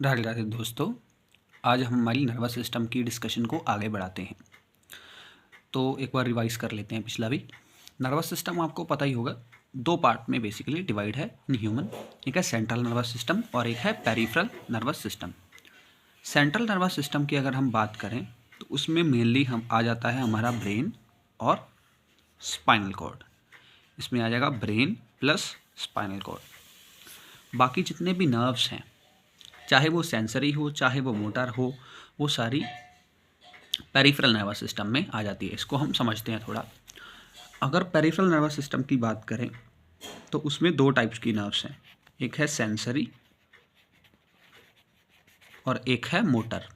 राधे राधे दोस्तों। आज हम हमारी नर्वस सिस्टम की डिस्कशन को आगे बढ़ाते हैं। तो एक बार रिवाइज कर लेते हैं पिछला भी। नर्वस सिस्टम आपको पता ही होगा, दो पार्ट में बेसिकली डिवाइड है इन ह्यूमन। एक है सेंट्रल नर्वस सिस्टम और एक है peripheral nervous system. Central nervous system की अगर हम बात करें तो उसमें मेनली हम आ जाता है हमारा ब्रेन और स्पाइनल कॉर्ड। इसमें आ जाएगा ब्रेन प्लस स्पाइनल कॉर्ड। बाकी जितने भी नर्व्स हैं, चाहे वो सेंसरी हो चाहे वो मोटर हो, वो सारी पेरिफेरल नर्वस सिस्टम में आ जाती है। इसको हम समझते हैं थोड़ा। अगर पेरिफेरल नर्वस सिस्टम की बात करें तो उसमें दो टाइप्स की नर्व्स हैं, एक है सेंसरी और एक है मोटर।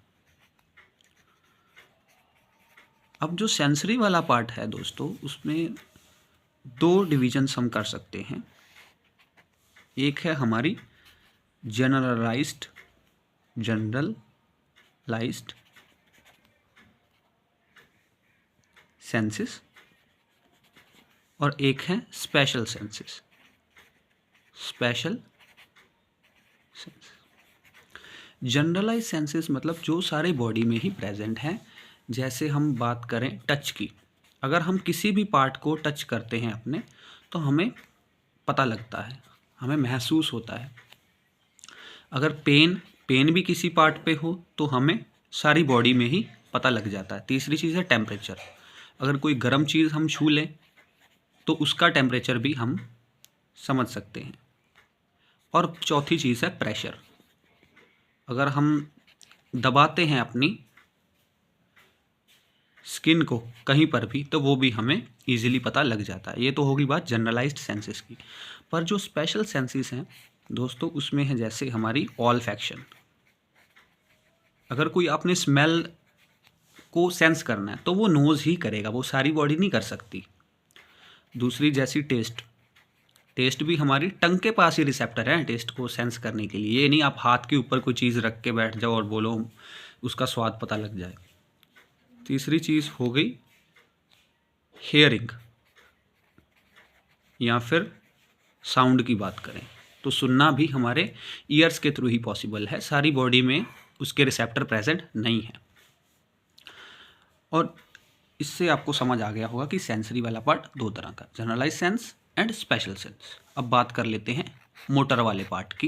अब जो सेंसरी वाला पार्ट है दोस्तों, उसमें दो डिविजन्स हम कर सकते हैं। एक है हमारी जनरलाइज्ड सेंसेस और एक है स्पेशल सेंसेस। जनरलाइज सेंसेस मतलब जो सारे बॉडी में ही प्रेजेंट हैं। जैसे हम बात करें टच की, अगर हम किसी भी पार्ट को टच करते हैं अपने, तो हमें पता लगता है, हमें महसूस होता है। अगर पेन भी किसी पार्ट पे हो तो हमें सारी बॉडी में ही पता लग जाता है। तीसरी चीज़ है टेम्परेचर। अगर कोई गर्म चीज़ हम छू लें तो उसका टेम्परेचर भी हम समझ सकते हैं। और चौथी चीज़ है प्रेशर। अगर हम दबाते हैं अपनी स्किन को कहीं पर भी तो वो भी हमें इजीली पता लग जाता है। ये तो होगी बात जनरलाइज्ड सेंसेस की। पर जो स्पेशल सेंसेस हैं दोस्तों, उसमें है जैसे हमारी ऑल्फैक्शन। अगर कोई आपने स्मेल को सेंस करना है तो वो नोज़ ही करेगा, वो सारी बॉडी नहीं कर सकती। दूसरी जैसी टेस्ट भी हमारी टंग के पास ही रिसेप्टर है टेस्ट को सेंस करने के लिए। ये नहीं आप हाथ के ऊपर कोई चीज़ रख के बैठ जाओ और बोलो उसका स्वाद पता लग जाए। तीसरी चीज़ हो गई हेयरिंग, या फिर साउंड की बात करें तो सुनना भी हमारे ईयर्स के थ्रू ही पॉसिबल है। सारी बॉडी में उसके रिसेप्टर प्रेजेंट नहीं है। और इससे आपको समझ आ गया होगा कि सेंसरी वाला पार्ट दो तरह का, generalize sense and special sense. अब बात कर लेते हैं मोटर वाले पार्ट की,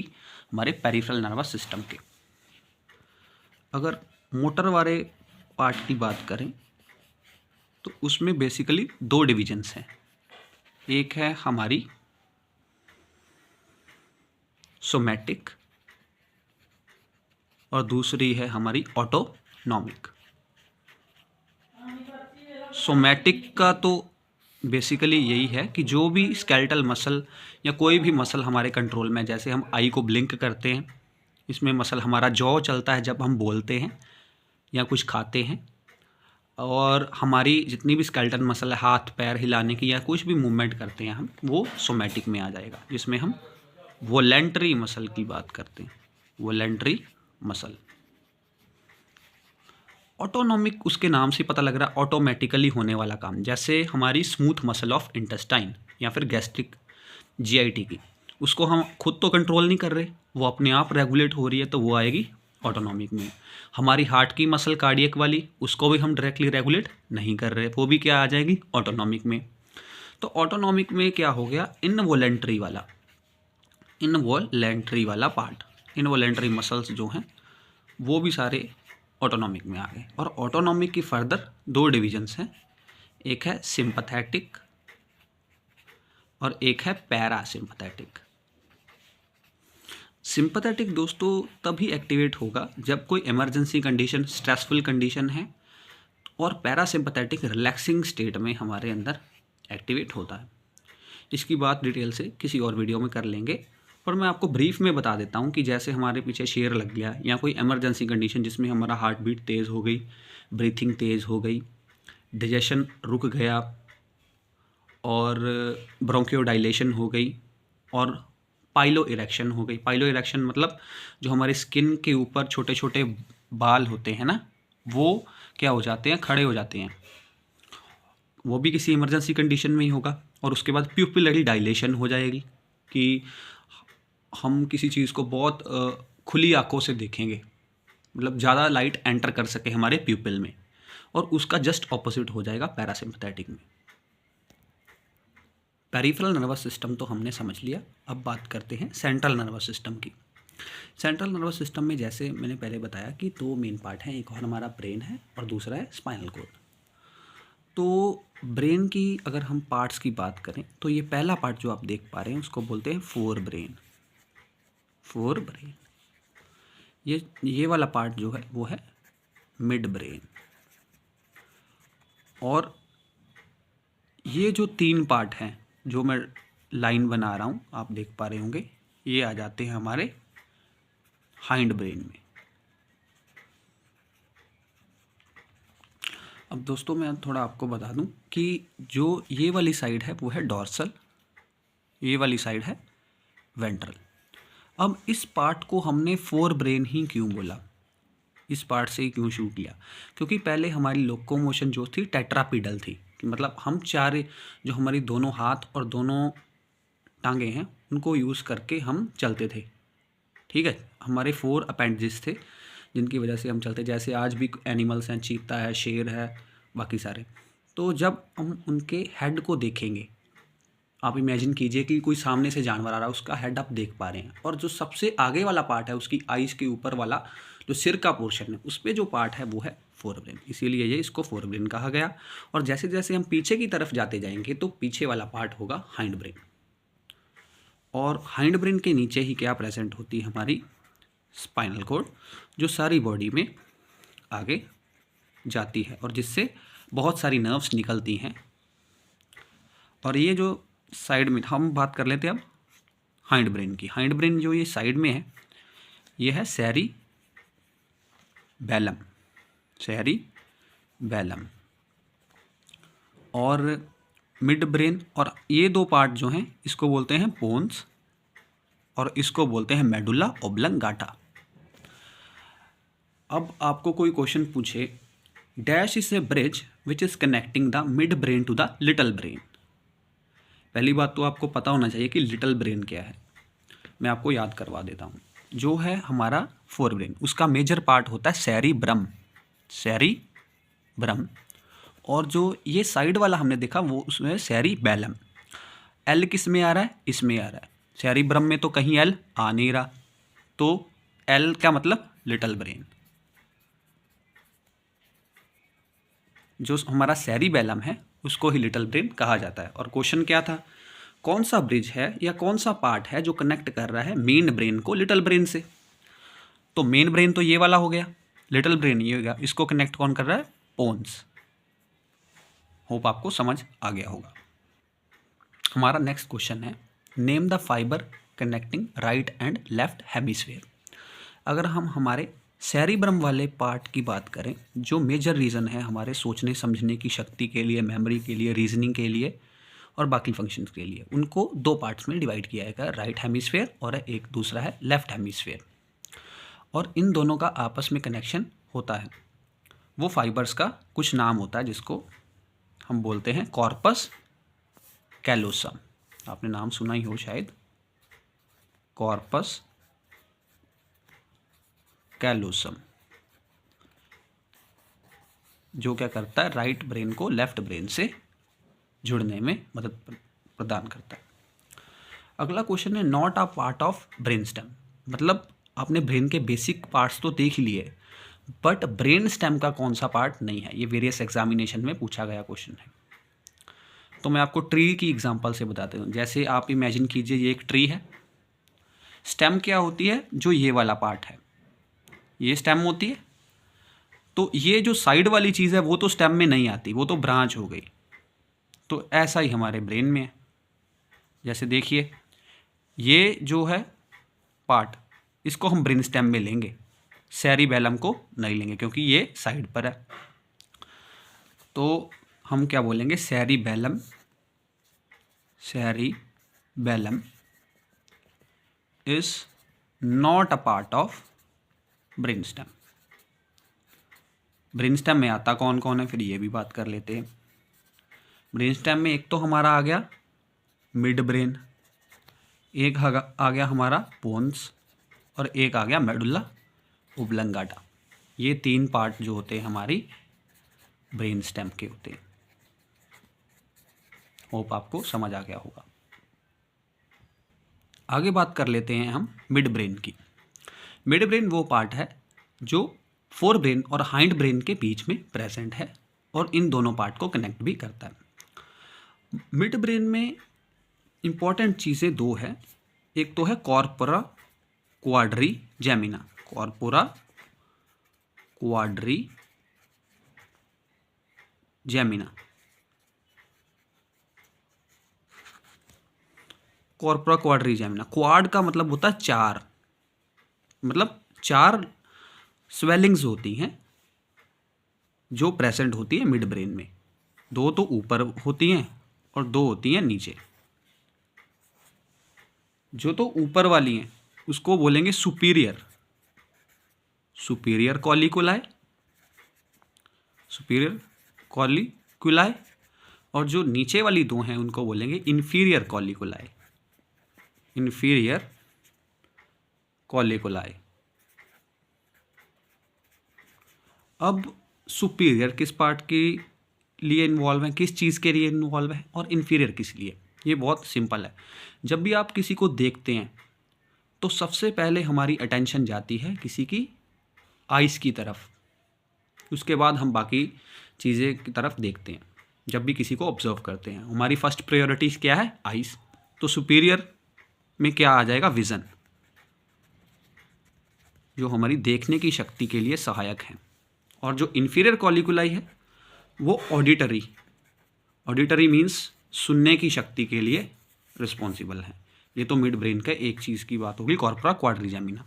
हमारे पेरिफेरल नर्वस सिस्टम के। अगर मोटर वाले पार्ट की बात करें तो उसमें बेसिकली दो डिविजन्स हैं। एक है हमारी सोमैटिक और दूसरी है हमारी ऑटोनॉमिक। सोमैटिक का तो बेसिकली यही है कि जो भी स्केलेटल मसल या कोई भी मसल हमारे कंट्रोल में, जैसे हम आई को ब्लिंक करते हैं, इसमें मसल हमारा जॉ चलता है जब हम बोलते हैं या कुछ खाते हैं। और हमारी जितनी भी स्केलेटल मसल है, हाथ पैर हिलाने की या कुछ भी मूवमेंट करते हैं हम, वो सोमैटिक में आ जाएगा, जिसमें हम वॉलेंटरी मसल की बात करते हैं, वॉलेंटरी मसल। ऑटोनॉमिक उसके नाम से पता लग रहा है, ऑटोमेटिकली होने वाला काम। जैसे हमारी स्मूथ मसल ऑफ इंटेस्टाइन या फिर गैस्ट्रिक जीआईटी की, उसको हम खुद तो कंट्रोल नहीं कर रहे, वो अपने आप रेगुलेट हो रही है, तो वो आएगी ऑटोनॉमिक में। हमारी हार्ट की मसल कार्डियक वाली, उसको भी हम डायरेक्टली रेगुलेट नहीं कर रहे, वो भी क्या आ जाएगी ऑटोनॉमिक में। तो ऑटोनॉमिक में क्या हो गया, इनवॉलेंट्री वाला पार्ट, इनवॉलेंट्री मसल्स जो हैं वो भी सारे ऑटोनॉमिक में आ गए। और ऑटोनॉमिक की फर्दर दो डिविजन्स हैं, एक है सिंपैथेटिक और एक है पैरासिम्पैथेटिक। सिंपैथेटिक दोस्तों तभी एक्टिवेट होगा जब कोई इमरजेंसी कंडीशन, स्ट्रेसफुल कंडीशन है, और पैरासिम्पैथेटिक रिलैक्सिंग स्टेट में हमारे अंदर एक्टिवेट होता है। इसकी बात डिटेल से किसी और वीडियो में कर लेंगे, पर मैं आपको ब्रीफ में बता देता हूँ कि जैसे हमारे पीछे शेर लग गया या कोई इमरजेंसी कंडीशन जिसमें हमारा हार्ट बीट तेज़ हो गई, ब्रीथिंग तेज़ हो गई, डाइजेशन रुक गया और ब्रोंकियोडाइलेशन हो गई और पाइलो इरेक्शन हो गई। पाइलो इरेक्शन मतलब जो हमारे स्किन के ऊपर छोटे छोटे बाल होते हैं ना, वो क्या हो जाते हैं, खड़े हो जाते हैं। वो भी किसी इमरजेंसी कंडीशन में ही होगा। और उसके बाद प्यूपिलरी डायलेशन हो जाएगी कि हम किसी चीज़ को बहुत खुली आंखों से देखेंगे, मतलब ज़्यादा लाइट एंटर कर सके हमारे प्यूपिल में, और उसका जस्ट ऑपोजिट हो जाएगा पैरासिम्पथेटिक में। पेरिफेरल नर्वस सिस्टम तो हमने समझ लिया, अब बात करते हैं सेंट्रल नर्वस सिस्टम की। सेंट्रल नर्वस सिस्टम में जैसे मैंने पहले बताया कि दो मेन पार्ट हैं, एक और हमारा ब्रेन है और दूसरा है स्पाइनल कॉर्ड। तो ब्रेन की अगर हम पार्ट्स की बात करें तो ये पहला पार्ट जो आप देख पा रहे हैं उसको बोलते हैं फोर ब्रेन। फोर ब्रेन, ये वाला पार्ट जो है वो है मिड ब्रेन, और ये जो तीन पार्ट हैं जो मैं लाइन बना रहा हूँ आप देख पा रहे होंगे, ये आ जाते हैं हमारे हाइंड ब्रेन में। अब दोस्तों मैं थोड़ा आपको बता दूं कि जो ये वाली साइड है वो है डॉर्सल, ये वाली साइड है वेंट्रल। अब इस पार्ट को हमने फोर ब्रेन ही क्यों बोला, इस पार्ट से ही क्यों शुरू किया, क्योंकि पहले हमारी लोकोमोशन जो थी टेट्रापीडल थी, कि मतलब हम चार, जो हमारी दोनों हाथ और दोनों टांगे हैं उनको यूज़ करके हम चलते थे। ठीक है, हमारे फोर अपेंडेजेस थे जिनकी वजह से हम चलते, जैसे आज भी एनिमल्स हैं, चीता है, शेर है, बाकी सारे। तो जब हम उनके हेड को देखेंगे, आप इमेजिन कीजिए कि कोई सामने से जानवर आ रहा है, उसका हेड आप देख पा रहे हैं, और जो सबसे आगे वाला पार्ट है उसकी आइज़ के ऊपर वाला जो सिर का पोर्शन है उस पर जो पार्ट है वो है फोर ब्रेन, इसीलिए ये इसको फोर ब्रेन कहा गया। और जैसे जैसे हम पीछे की तरफ जाते जाएंगे तो पीछे वाला पार्ट होगा हाइंड ब्रेन, और हाइंड ब्रेन के नीचे ही क्या प्रेजेंट होती है हमारी स्पाइनल कॉर्ड, जो सारी बॉडी में आगे जाती है और जिससे बहुत सारी नर्व्स निकलती हैं। और ये जो साइड में हम बात कर लेते हैं अब हाइंड ब्रेन की। हाइंड ब्रेन जो ये साइड में है ये है सेरी बेलम, सेरी बेलम, और मिड ब्रेन, और ये दो पार्ट जो हैं इसको बोलते हैं बोन्स और इसको बोलते हैं मेडुला ओब्लंगाटा। अब आपको कोई क्वेश्चन पूछे, dash is a bridge which is connecting the mid brain to the little brain. पहली बात तो आपको पता होना चाहिए कि लिटल ब्रेन क्या है, मैं आपको याद करवा देता हूँ। जो है हमारा फोर ब्रेन, उसका मेजर पार्ट होता है सेरिब्रम, सेरिब्रम, और जो ये साइड वाला हमने देखा वो उसमें सेरिबेलम। एल किस में आ रहा है, इसमें आ रहा है, सेरिब्रम में तो कहीं एल आ नहीं रहा, तो एल का मतलब लिटल ब्रेन। जो हमारा सेरिबेलम है उसको ही लिटल ब्रेन कहा जाता है। और क्वेश्चन क्या था, कौन सा ब्रिज है या कौन सा पार्ट है जो कनेक्ट कर रहा है मेन ब्रेन को लिटल ब्रेन से। तो मेन ब्रेन तो ये वाला हो गया, लिटल ब्रेन ये हो गया, इसको कनेक्ट कौन कर रहा है, पोन्स। होप आपको समझ आ गया होगा। हमारा नेक्स्ट क्वेश्चन है, name the fibre connecting right and left hemisphere. अगर हम हमारे सेरिब्रम वाले पार्ट की बात करें, जो मेजर रीज़न है हमारे सोचने समझने की शक्ति के लिए, मेमोरी के लिए, रीजनिंग के लिए और बाकी फंक्शंस के लिए, उनको दो पार्ट्स में डिवाइड किया गया, राइट हेमिस्फीयर और एक दूसरा है लेफ्ट हेमिस्फीयर। और इन दोनों का आपस में कनेक्शन होता है, वो फाइबर्स का कुछ नाम होता है जिसको हम बोलते हैं कॉर्पस कैलोसम। आपने नाम सुना ही हो शायद, कॉर्पस कैलोसम, जो क्या करता है, राइट ब्रेन को लेफ्ट ब्रेन से जुड़ने में मदद प्रदान करता है। अगला क्वेश्चन है, not a part of brain stem. मतलब आपने ब्रेन के बेसिक पार्ट्स तो देख लिए, बट ब्रेन स्टेम का कौन सा पार्ट नहीं है, ये वेरियस एग्जामिनेशन में पूछा गया क्वेश्चन है। तो मैं आपको ट्री की एग्जांपल से बताता हूँ। जैसे आप इमेजिन कीजिए ये एक ट्री है, स्टेम क्या होती है, जो ये वाला पार्ट है ये स्टेम होती है। तो ये जो साइड वाली चीज़ है वो तो स्टेम में नहीं आती, वो तो ब्रांच हो गई। तो ऐसा ही हमारे ब्रेन में है। जैसे देखिए ये जो है पार्ट, इसको हम ब्रेन स्टेम में लेंगे, सेरिबेलम को नहीं लेंगे क्योंकि ये साइड पर है। तो हम क्या बोलेंगे, cerebellum, cerebellum is not a part of brain stem. Brain stem में आता कौन कौन है, फिर ये भी बात कर लेते हैं। ब्रेन स्टेम में एक तो हमारा आ गया मिड ब्रेन, एक आ गया हमारा पोन्स, और एक आ गया मेडुला ओब्लंगाटा। ये 3 पार्ट जो होते हैं हमारी ब्रेन स्टेम के होते हैं। होप आपको समझ आ गया होगा। आगे बात कर लेते हैं हम मिड ब्रेन की। मिड ब्रेन वो पार्ट है जो फोर ब्रेन और हाइंड ब्रेन के बीच में प्रेजेंट है और इन दोनों पार्ट को कनेक्ट भी करता है। मिड ब्रेन में इंपॉर्टेंट चीज़ें 2 हैं। एक तो है corpora quadri जेमिना। Corpora quadri जेमिना। Corpora quadri जेमिना। Quad का मतलब होता है 4, मतलब 4 स्वेलिंग्स होती हैं जो प्रेजेंट होती है मिड ब्रेन में। 2 तो ऊपर होती हैं और 2 होती हैं नीचे। जो तो ऊपर वाली हैं उसको बोलेंगे सुपीरियर, सुपीरियर कॉलिकुलाई, सुपीरियर कॉलिकुलाई। और जो नीचे वाली 2 हैं उनको बोलेंगे इन्फीरियर कॉलिकुलाई, इन्फीरियर कॉलिकुलाई। अब सुपीरियर किस पार्ट के लिए इन्वॉल्व है, किस चीज़ के लिए इन्वॉल्व है, और इन्फीरियर किस लिए? ये बहुत सिंपल है। जब भी आप किसी को देखते हैं तो सबसे पहले हमारी अटेंशन जाती है किसी की आइज़ की तरफ, उसके बाद हम बाकी चीज़ें की तरफ देखते हैं। जब भी किसी को ऑब्जर्व करते हैं हमारी फर्स्ट प्रायोरिटी क्या है? आइज़। तो सुपीरियर में क्या आ जाएगा? विज़न, जो हमारी देखने की शक्ति के लिए सहायक है। और जो इन्फीरियर कॉलिकुलाई है वो ऑडिटरी, ऑडिटरी मीन्स सुनने की शक्ति के लिए रिस्पॉन्सिबल है। ये तो मिड ब्रेन का एक चीज़ की बात होगी, कॉर्पोरा क्वाड्री जेमिना।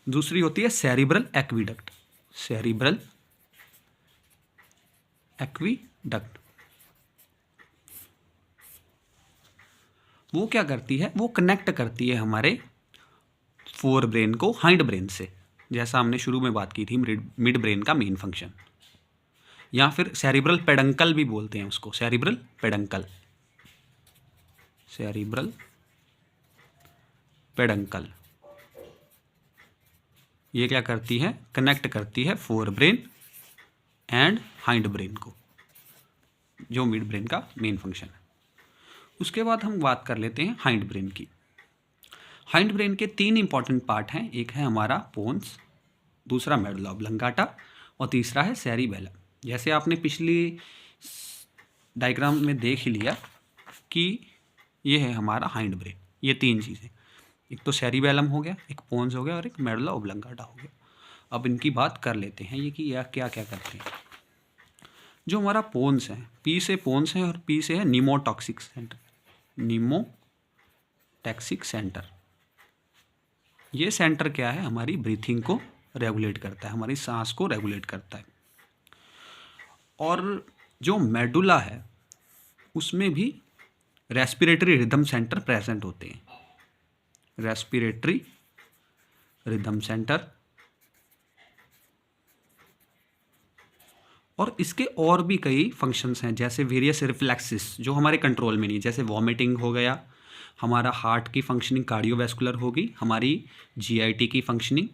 दूसरी होती है सेरिब्रल एक्वीडक्ट, सेरिब्रल एक्वीडक्ट। वो क्या करती है? वो कनेक्ट करती है हमारे फोर ब्रेन को हाइंड ब्रेन से, जैसा हमने शुरू में बात की थी मिड ब्रेन का मेन फंक्शन। या फिर सेरिब्रल पेडंकल भी बोलते हैं उसको, सेरिब्रल पेडंकल, सेरिब्रल पेडंकल। ये क्या करती है? कनेक्ट करती है fore brain and hind brain को, जो मिड ब्रेन का मेन फंक्शन है। उसके बाद हम बात कर लेते हैं हाइंड ब्रेन की। हाइंड ब्रेन के 3 इंपॉर्टेंट पार्ट हैं। एक है हमारा पोन्स, दूसरा मेडुला ऑब्लंगाटा और तीसरा है सेरिबेलम। जैसे आपने पिछली डायग्राम में देख ही लिया कि ये है हमारा हाइंड ब्रेन। ये 3 चीज़ें, एक तो सेरिबेलम हो गया, एक पोन्स हो गया और एक मेडुला ऑब्लंगाटा हो गया। अब इनकी बात कर लेते हैं ये कि यह क्या क्या करते हैं। जो हमारा पोन्स है, पी से पोन्स है और पी से है नीमोटॉक्सिक सेंटर, नीमोटैक्सिक सेंटर। ये सेंटर क्या है? हमारी ब्रीथिंग को रेगुलेट करता है, हमारी सांस को रेगुलेट करता है। और जो मेडुला है उसमें भी रेस्पिरेटरी रिदम सेंटर प्रेजेंट होते हैं, रेस्पिरेटरी रिदम सेंटर। और इसके और भी कई फंक्शंस हैं, जैसे वेरियस रिफ्लेक्सेस जो हमारे कंट्रोल में नहीं, जैसे वॉमिटिंग हो गया, हमारा हार्ट की फंक्शनिंग कार्डियोवैस्कुलर होगी, हमारी जीआईटी की फंक्शनिंग,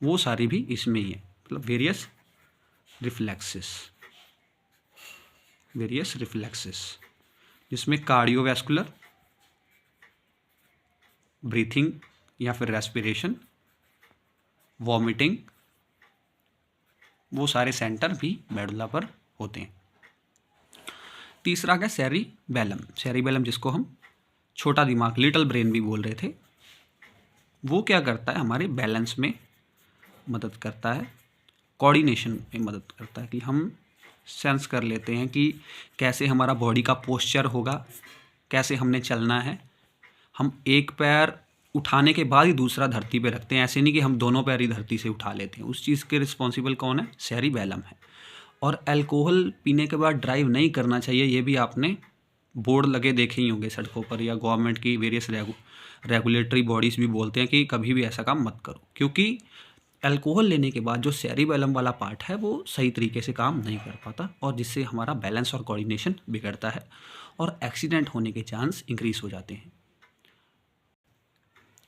वो सारी भी इसमें ही है। मतलब वेरियस रिफ्लेक्सेस, वेरियस रिफ्लेक्सेस जिसमें कार्डियोवैस्कुलर, ब्रीथिंग या फिर रेस्पिरेशन, वॉमिटिंग, वो सारे सेंटर भी मेडुला पर होते हैं। तीसरा क्या? सेरिबेलम। सेरिबेलम जिसको हम छोटा दिमाग, लिटिल ब्रेन भी बोल रहे थे, वो क्या करता है? हमारे बैलेंस में मदद करता है, कोऑर्डिनेशन में मदद करता है कि हम सेंस कर लेते हैं कि कैसे हमारा बॉडी का पोस्चर होगा, कैसे हमने चलना है। हम एक पैर उठाने के बाद ही दूसरा धरती पे रखते हैं, ऐसे नहीं कि हम दोनों पैर ही धरती से उठा लेते हैं। उस चीज़ के रिस्पॉन्सिबल कौन है? सेरिबेलम है। और अल्कोहल पीने के बाद ड्राइव नहीं करना चाहिए, ये भी आपने बोर्ड लगे देखे ही होंगे सड़कों पर, या गवर्नमेंट की वेरियस रेगुलेटरी बॉडीज़ भी बोलते हैं कि कभी भी ऐसा काम मत करो, क्योंकि अल्कोहल लेने के बाद जो सेरिबेलम वाला पार्ट है वो सही तरीके से काम नहीं कर पाता, और जिससे हमारा बैलेंस और कोऑर्डिनेशन बिगड़ता है और एक्सीडेंट होने के चांस इंक्रीज़ हो जाते हैं।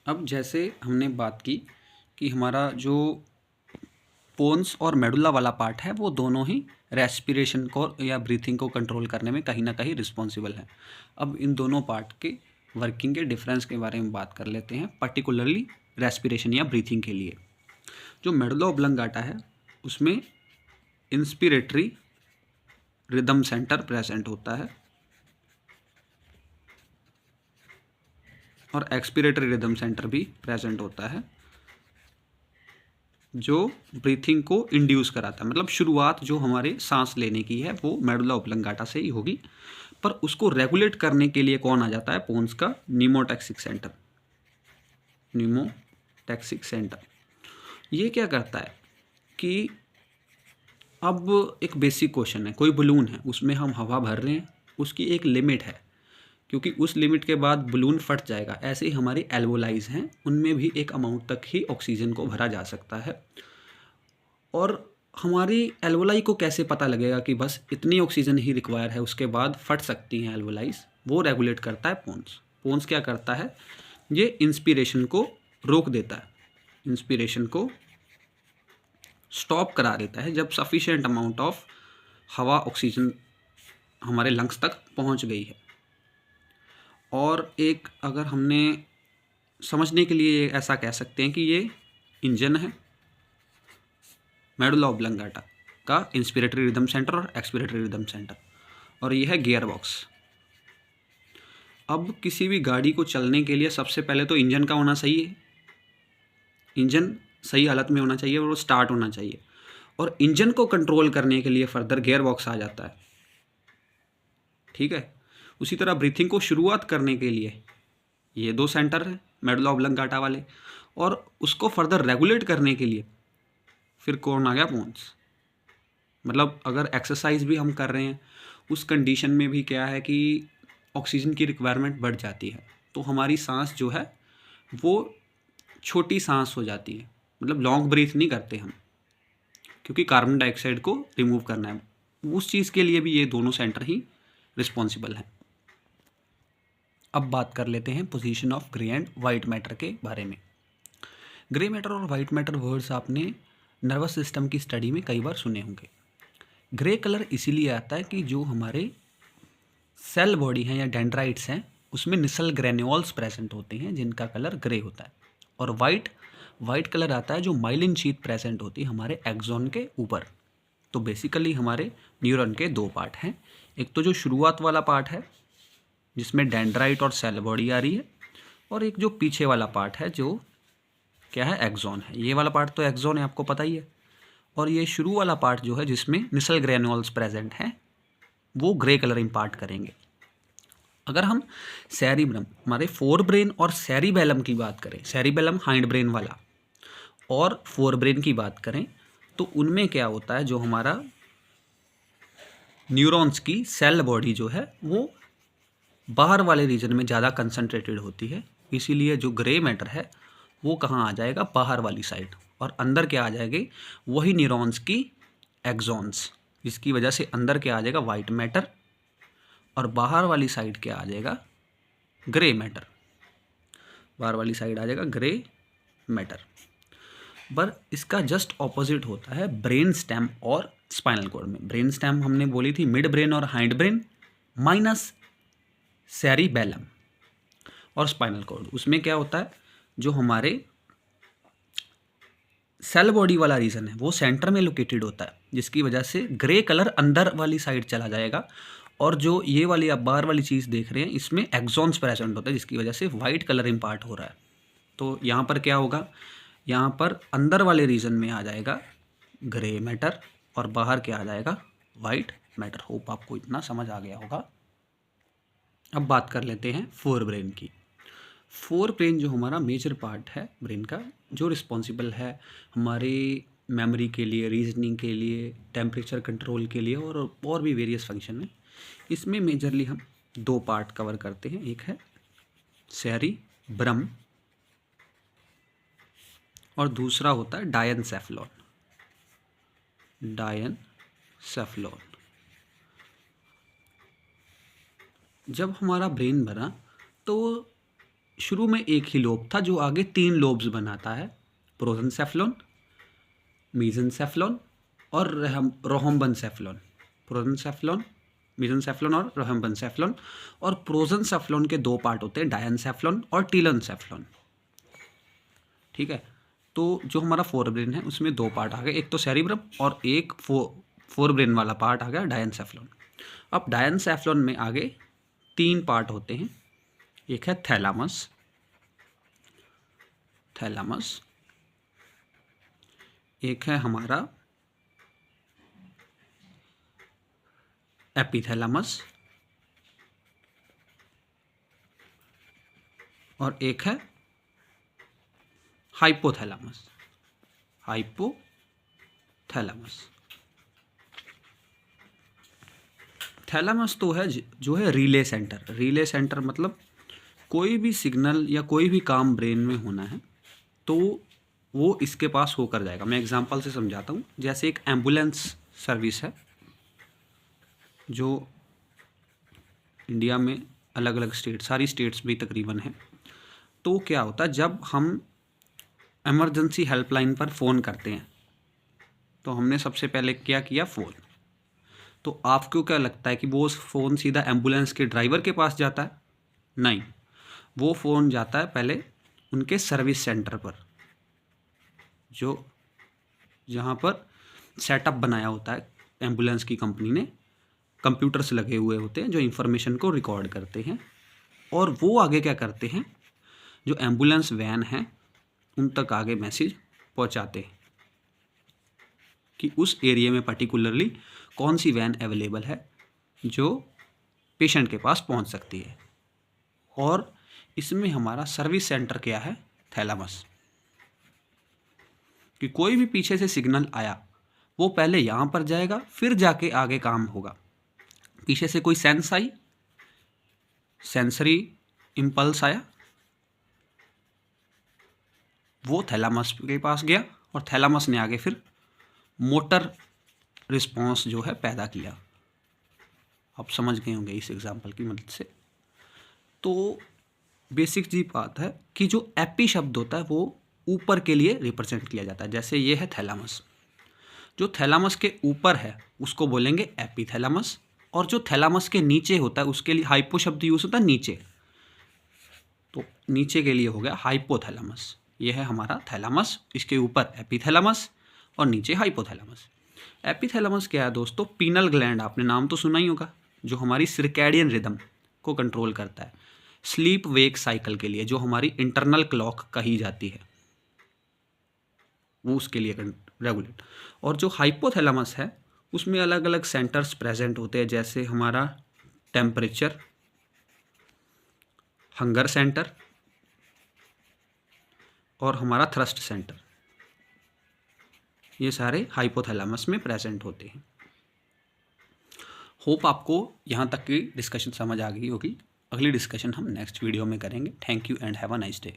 अब जैसे हमने बात की कि हमारा जो पोन्स और मेडुला वाला पार्ट है वो दोनों ही रेस्पिरेशन को या ब्रीथिंग को कंट्रोल करने में कहीं ना कहीं रिस्पॉन्सिबल है। अब इन दोनों पार्ट के वर्किंग के डिफरेंस के बारे में बात कर लेते हैं, पर्टिकुलरली रेस्पिरेशन या ब्रीथिंग के लिए। जो मेडुला ऑब्लंगाटा है उसमें इंस्पिरेटरी रिदम सेंटर प्रेजेंट होता है और एक्सपिरेटरी रिदम सेंटर भी प्रेजेंट होता है, जो ब्रीथिंग को इंड्यूस कराता है। मतलब शुरुआत जो हमारे सांस लेने की है वो मेडुला ऑब्लंगाटा से ही होगी, पर उसको रेगुलेट करने के लिए कौन आ जाता है? पोन्स का न्यूमोटैक्सिक सेंटर। न्यूमोटैक्सिक सेंटर ये क्या करता है कि अब एक बेसिक क्वेश्चन है, कोई बलून है उसमें हम हवा भर रहे हैं, उसकी एक लिमिट है, क्योंकि उस लिमिट के बाद बलून फट जाएगा। ऐसे ही हमारी एल्वोलाइज हैं, उनमें भी एक अमाउंट तक ही ऑक्सीजन को भरा जा सकता है। और हमारी एल्वोलाई को कैसे पता लगेगा कि बस इतनी ऑक्सीजन ही रिक्वायर है, उसके बाद फट सकती हैं एल्वोलाइज? वो रेगुलेट करता है पोन्स। पोन्स क्या करता है? ये इंस्पिरेशन को रोक देता है, इंस्पिरेशन को स्टॉप करा देता है जब सफिशिएंट अमाउंट ऑफ हवा ऑक्सीजन हमारे लंग्स तक पहुंच गई है। और एक अगर हमने समझने के लिए ऐसा कह सकते हैं कि ये इंजन है मेडुला ऑब्लंगाटा का, इंस्पिरेटरी रिदम सेंटर और एक्सपिरेटरी रिदम सेंटर, और ये है गियर बॉक्स। अब किसी भी गाड़ी को चलने के लिए सबसे पहले तो इंजन का होना सही है, इंजन सही हालत में होना चाहिए और वो स्टार्ट होना चाहिए, और इंजन को कंट्रोल करने के लिए फर्दर गियर बॉक्स आ जाता है। ठीक है, उसी तरह ब्रीथिंग को शुरुआत करने के लिए ये दो सेंटर हैं मेडुला ऑब्लंगाटा वाले, और उसको फर्दर रेगुलेट करने के लिए फिर कौन आ गया? पोन्स। मतलब अगर एक्सरसाइज भी हम कर रहे हैं उस कंडीशन में भी क्या है कि ऑक्सीजन की रिक्वायरमेंट बढ़ जाती है, तो हमारी सांस जो है वो छोटी सांस हो जाती है, मतलब लॉन्ग ब्रीथ नहीं करते हम, क्योंकि कार्बन डाइऑक्साइड को रिमूव करना है। उस चीज़ के लिए भी ये दोनों सेंटर ही रिस्पॉन्सिबल हैं। अब बात कर लेते हैं position of grey and white matter के बारे में। ग्रे मैटर और वाइट मैटर वर्ड्स आपने नर्वस सिस्टम की स्टडी में कई बार सुने होंगे। ग्रे कलर इसीलिए आता है कि जो हमारे सेल बॉडी हैं या डेंड्राइट्स हैं उसमें निसल ग्रेन्यूल्स प्रेजेंट होते हैं जिनका कलर ग्रे होता है। और वाइट कलर आता है जो माइलिन शीट प्रेजेंट होती है हमारे एक्सॉन के ऊपर। तो बेसिकली हमारे न्यूरॉन के दो पार्ट हैं, एक तो जो शुरुआत वाला पार्ट है जिसमें डेंड्राइट और सेल बॉडी आ रही है, और एक जो पीछे वाला पार्ट है जो क्या है? एक्सॉन है। ये वाला पार्ट तो एक्सॉन है, आपको पता ही है। और ये शुरू वाला पार्ट जो है जिसमें निसल ग्रेन्यूल्स प्रेजेंट हैं वो ग्रे कलर इम्पार्ट करेंगे। अगर हम सेरिब्रम, हमारे फोर ब्रेन और सेरिबेलम की बात करें, सेरिबेलम हाइंड ब्रेन वाला और फोर ब्रेन की बात करें, तो उनमें क्या होता है? जो हमारा न्यूरॉन्स की सेल बॉडी जो है वो बाहर वाले रीजन में ज़्यादा कंसंट्रेटेड होती है, इसीलिए जो ग्रे मैटर है वो कहाँ आ जाएगा? बाहर वाली साइड। और अंदर क्या आ जाएगी? वही न्यूरॉन्स की एक्सॉन्स, जिसकी वजह से अंदर क्या आ जाएगा? वाइट मैटर, और बाहर वाली साइड क्या आ जाएगा? Grey matter. बाहर वाली साइड आ जाएगा ग्रे मैटर। पर इसका जस्ट ऑपोजिट होता है ब्रेन स्टेम और स्पाइनल कॉर्ड में। ब्रेन स्टेम हमने बोली थी मिड ब्रेन और हाइंड ब्रेन माइनस सेरिबेलम, और स्पाइनल कॉर्ड उसमें क्या होता है? जो हमारे सेल बॉडी वाला रीजन है वो सेंटर में लोकेटेड होता है, जिसकी वजह से ग्रे कलर अंदर वाली साइड चला जाएगा। और जो ये वाली आप बाहर वाली चीज़ देख रहे हैं इसमें एक्सॉन्स प्रेजेंट होता है, जिसकी वजह से वाइट कलर इम्पार्ट हो रहा है। तो यहाँ पर क्या होगा? यहाँ पर अंदर वाले रीजन में आ जाएगा ग्रे मैटर और बाहर क्या आ जाएगा? White matter. होप आपको इतना समझ आ गया होगा। अब बात कर लेते हैं फोर ब्रेन की। फोर ब्रेन जो हमारा मेजर पार्ट है ब्रेन का, जो रिस्पॉन्सिबल है हमारी मेमोरी के लिए, रीजनिंग के लिए, टेम्परेचर कंट्रोल के लिए और भी वेरियस फंक्शन है। इसमें मेजरली हम दो पार्ट कवर करते हैं, एक है सेरिब्रम और दूसरा होता है डायनसेफलॉन। डायनसेफलॉन। जब हमारा ब्रेन बना तो शुरू में एक ही लोब था जो आगे तीन लोब्स बनाता है, प्रोजेंसेफ्लॉन, मीजेंसेफ्लॉन और रोहम्बेनसेफ्लॉन। प्रोजेंसेफ्लॉन, मीजेंसेफ्लॉन और रोहम्बेनसेफ्लॉन। और प्रोजेंसेफ्लॉन के दो पार्ट होते हैं, डायनसेफ्लॉन और टीलेनसेफ्लॉन। ठीक है, तो जो हमारा फोरब्रेन है उसमें दो पार्ट आ गए, एक तो सेरिब्रम और एक फोरब्रेन वाला पार्ट आ गया डायनसेफ्लॉन। अब डायनसेफ्लॉन में आगे तीन पार्ट होते हैं, एक है थैलामस, एक है हमारा एपिथैलामस और एक है हाइपोथैलामस। थैलामस तो है जो है रिले सेंटर। रिले सेंटर मतलब कोई भी सिग्नल या कोई भी काम ब्रेन में होना है तो वो इसके पास होकर जाएगा। मैं एग्जांपल से समझाता हूँ। जैसे एक एम्बुलेंस सर्विस है जो इंडिया में अलग अलग स्टेट, सारी स्टेट्स भी तकरीबन है। तो क्या होता है, जब हम इमरजेंसी हेल्पलाइन पर फ़ोन करते हैं तो हमने सबसे पहले क्या किया, फ़ोन। तो आपको क्या लगता है कि वो फ़ोन सीधा एम्बुलेंस के ड्राइवर के पास जाता है? नहीं, वो फ़ोन जाता है पहले उनके सर्विस सेंटर पर, जो जहाँ पर सेटअप बनाया होता है एम्बुलेंस की कंपनी ने। कंप्यूटर्स लगे हुए होते हैं जो इंफॉर्मेशन को रिकॉर्ड करते हैं, और वो आगे क्या करते हैं, जो एम्बुलेंस वैन है उन तक आगे मैसेज पहुंचाते हैं कि उस एरिया में पर्टिकुलरली कौन सी वैन अवेलेबल है जो पेशेंट के पास पहुंच सकती है। और इसमें हमारा सर्विस सेंटर क्या है, थैलामस। कि कोई भी पीछे से सिग्नल आया वो पहले यहाँ पर जाएगा, फिर जाके आगे काम होगा। पीछे से कोई सेंस आई, सेंसरी इम्पल्स आया, वो थैलामस के पास गया और थैलामस ने आगे फिर मोटर रिस्पॉन्स जो है पैदा किया। आप समझ गए होंगे इस एग्जांपल की मदद से। तो बेसिक जी बात है कि जो एपी शब्द होता है वो ऊपर के लिए रिप्रेजेंट किया जाता है। जैसे ये है थैलामस, जो थैलामस के ऊपर है उसको बोलेंगे एपीथैलामस, और जो थैलामस के नीचे होता है उसके लिए हाइपो शब्द यूज होता है, नीचे। तो नीचे के लिए हो गया हाइपोथैलामस। ये है हमारा थैलामस, इसके ऊपर एपीथैलामस और नीचे हाइपोथैलामस। एपीथैलामस क्या है दोस्तों, पीनल ग्लैंड, आपने नाम तो सुना ही होगा, जो हमारी सर्कैडियन रिदम को कंट्रोल करता है, स्लीप वेक साइकिल के लिए, जो हमारी इंटरनल क्लॉक कही जाती है, वो उसके लिए रेगुलेट। और जो हाइपोथैलामस है उसमें अलग अलग सेंटर्स प्रेजेंट होते हैं, जैसे हमारा टेम्परेचर, हंगर सेंटर और हमारा थ्रस्ट सेंटर, ये सारे हाइपोथैलामस में प्रेजेंट होते हैं। होप आपको यहाँ तक की डिस्कशन समझ आ गई होगी। अगली डिस्कशन हम नेक्स्ट वीडियो में करेंगे। Thank you and have a nice day.